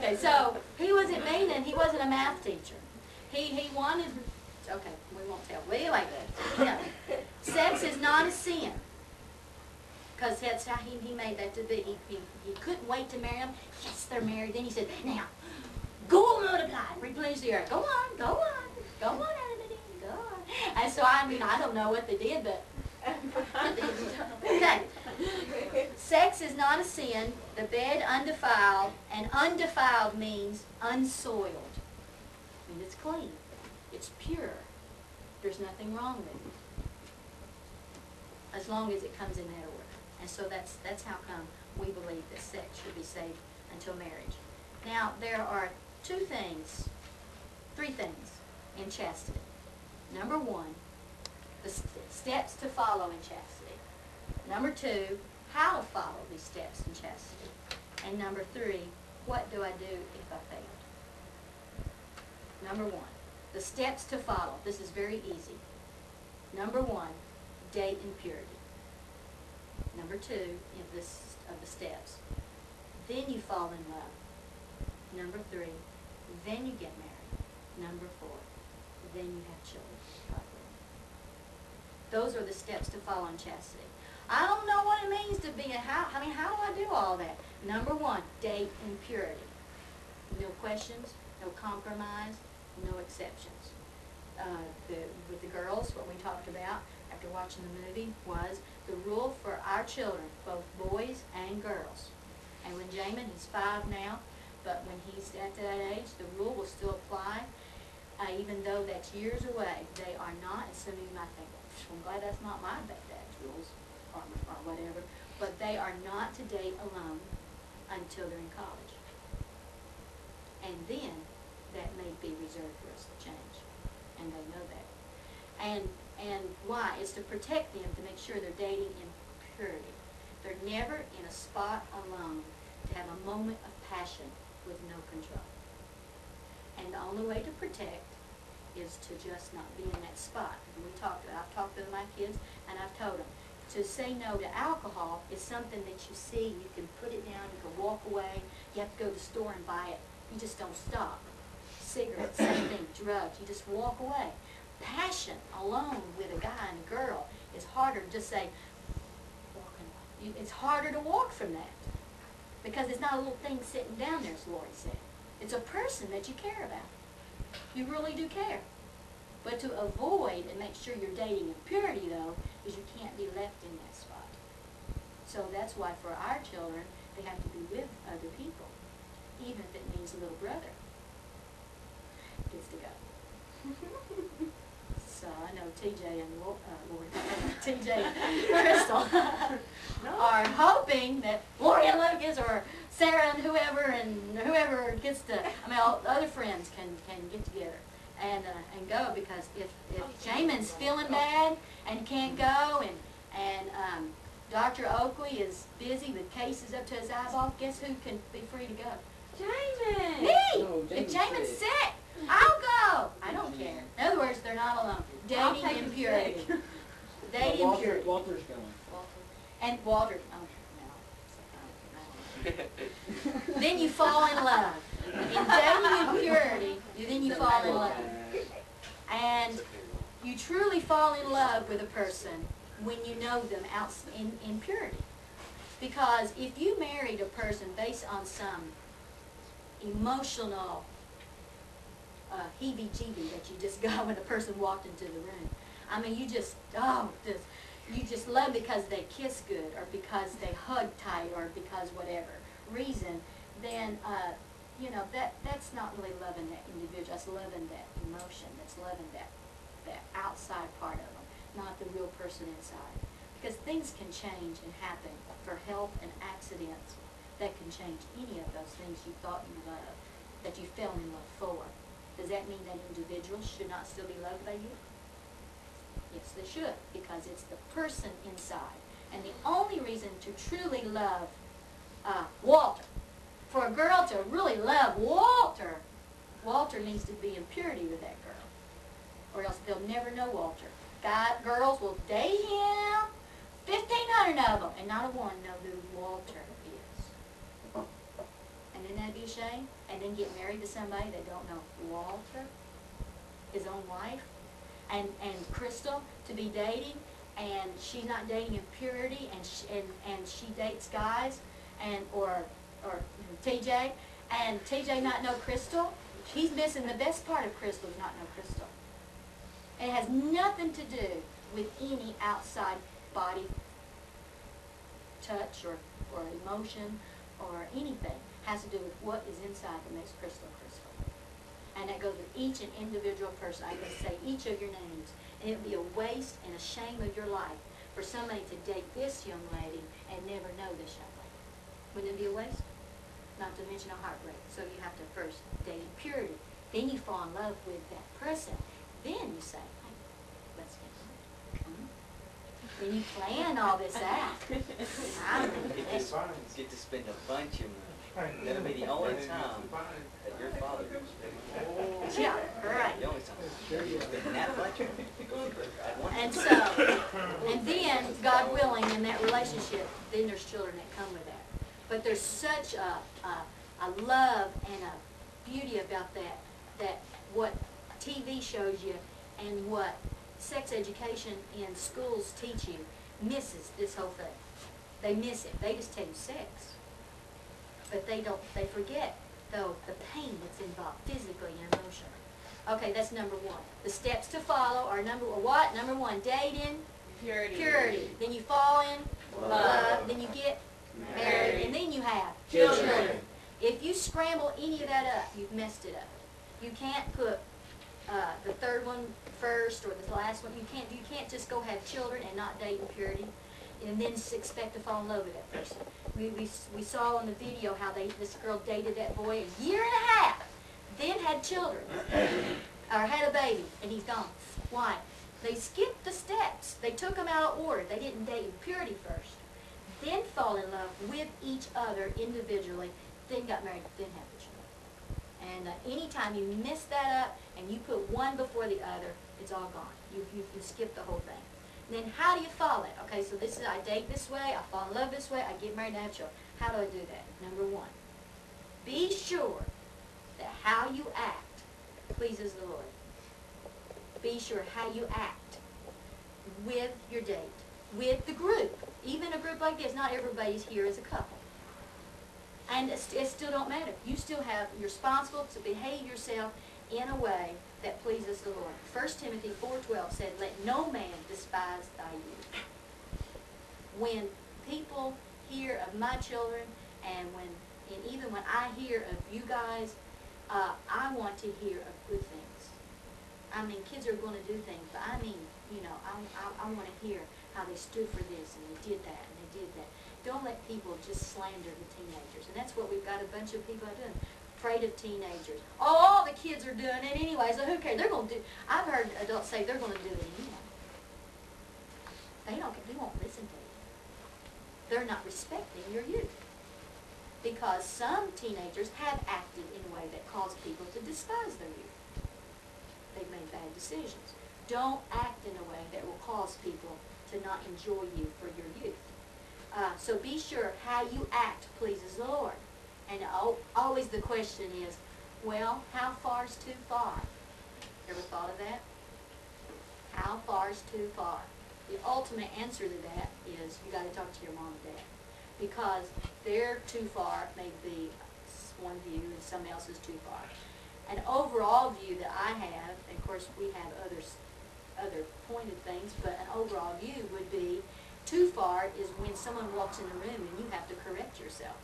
Okay, so he wasn't mean, and he wasn't a math teacher. He wanted, okay, we won't tell. Well, anyway, yeah. Sex is not a sin. Because that's how he made that to be. He couldn't wait to marry him. Yes, they're married. Then he said, now, go multiply, replenish the earth. Go on, go on, go on, Adam, go on. And so, I mean, I don't know what they did, but... Okay. Sex is not a sin. The bed undefiled, and undefiled means unsoiled. I mean, it's clean. It's pure. There's nothing wrong with it. As long as it comes in that order. And so that's how come we believe that sex should be saved until marriage. Now, there are three things in chastity. Number one, the steps to follow in chastity. Number two, how to follow these steps in chastity. And number three, what do I do if I failed? Number one, the steps to follow. This is very easy. Number one, date in purity. Number two, of the steps. Then you fall in love. Number three, then you get married. Number four, then you have children. Those are the steps to follow in chastity. I don't know what it means to be how do I do all that? Number one, date in purity. No questions, no compromise, no exceptions. With the girls, what we talked about after watching the movie was the rule for our children, both boys and girls. And when Jamin, he's 5 now, but when he's at that age, the rule will still apply, even though that's years away. They are not, and some of you might think, I'm glad that's not my dad's rules, or whatever, but they are not to date alone until they're in college. And then, that may be reserved for us to change. And they know that. And why? It's to protect them, to make sure they're dating in purity. They're never in a spot alone to have a moment of passion with no control. And the only way to protect is to just not be in that spot. And I've talked to my kids, and I've told them, to say no to alcohol is something that you see, you can put it down, you can walk away, you have to go to the store and buy it. You just don't stop. Cigarettes, same thing, drugs, you just walk away. Passion alone with a guy and a girl is harder to just say, it's harder to walk from that. Because it's not a little thing sitting down there, as Lori said. It's a person that you care about. You really do care. But to avoid and make sure you're dating in purity, though, is you can't be left in that spot. So that's why for our children, they have to be with other people, even if it means a little brother gets to go. So I know TJ and TJ and Crystal are hoping that Lori and Lucas or Sarah and whoever gets to, all the other friends can get together and go, because if Jamin's feeling bad and can't go, and Dr. Oakley is busy with cases up to his eyeball, guess who can be free to go? Jamin! Me! Oh, if Jamin's sick, I'll go! I don't care. In other words, they're not alone. Dating in purity. Dating in purity. Walter's going. And Walter, no. Then you fall in love. In dating in purity, then you fall in love. And you truly fall in love with a person when you know them out in purity. Because if you married a person based on some emotional heebie-jeebie that you just got when a person walked into the room, you just love because they kiss good, or because they hug tight, or because whatever reason, then that's not really loving that individual. That's loving that emotion. That's loving that outside part of them, not the real person inside. Because things can change and happen for health and accidents that can change any of those things you thought you loved, that you fell in love for. Does that mean that individuals should not still be loved by you? Yes, they should, because it's the person inside. And the only reason to truly love Walter, for a girl to really love Walter, Walter needs to be in purity with that girl, or else they'll never know Walter. Girls will date him, 1,500 of them, and not a one know who Walter is. And then that be a shame? And then get married to somebody they don't know. Walter, his own wife, and Crystal to be dating, and she's not dating in purity, and she dates guys, and or TJ, and TJ not know Crystal. He's missing the best part of Crystal, is not know Crystal. And it has nothing to do with any outside body touch or emotion or anything. It has to do with what is inside that makes Crystal Crystal. And that goes with each and individual person. I can say each of your names. And it would be a waste and a shame of your life for somebody to date this young lady and never know this young lady. Wouldn't it be a waste? Not to mention a heartbreak. So you have to first date in purity. Then you fall in love with that person. Then you say, hey, let's get married. Then you plan all this out. Get to spend a bunch of money. That'll be the only time that your father will spend money. Yeah, right. The only time. You're spending that much money. And so, and then, God willing, in that relationship, then there's children that come with that. But there's such a love and a beauty about that what TV shows you and what sex education in schools teach you misses this whole thing. They miss it. They just tell you sex. But they forget, though, the pain that's involved physically and emotionally. Okay, that's number one. The steps to follow are number one, dating, purity. Then you fall in love. Then you get married. And then you have children. If you scramble any of that up, you've messed it up. You can't put the third one first or the last one. You can't just go have children and not date in purity, and then expect to fall in love with that person. We saw on the video how this girl dated that boy a year and a half, then had children, or had a baby, and he's gone. Why? They skipped the steps. They took them out of order. They didn't date in purity first, then fall in love with each other individually, then got married, then had the children. And anytime you miss that up and you put one before the other, it's all gone. You skip the whole thing. And then how do you follow it? Okay, so this is, I date this way, I fall in love this way, I get married and I have children. How do I do that? Number one, be sure that how you act pleases the Lord. Be sure how you act with your date, with the group. Even a group like this, not everybody's here as a couple. And it still don't matter. You still you're responsible to behave yourself in a way that pleases the Lord. 1 Timothy 4:12 said, let no man despise thy youth. When people hear of my children, and even when I hear of you guys, I want to hear of good things. I mean, kids are going to do things, but I mean, I want to hear how they stood for this, and they did that, and they did that. Don't let people just slander the teenagers. And that's what we've got a bunch of people doing. Afraid of teenagers. Oh, all the kids are doing it anyway, so who cares? They're going to do, I've heard adults say they're going to do it anyway. They won't listen to you. They're not respecting your youth. Because some teenagers have acted in a way that caused people to despise their youth. They've made bad decisions. Don't act in a way that will cause people to not enjoy you for your youth. So be sure how you act pleases the Lord. And always the question is, well, how far is too far? Ever thought of that? How far is too far? The ultimate answer to that is you got to talk to your mom and dad. Because their too far may be one view and somebody else is too far. An overall view that I have, and of course we have other pointed things, but an overall view would be too far is when someone walks in the room and you have to correct yourself.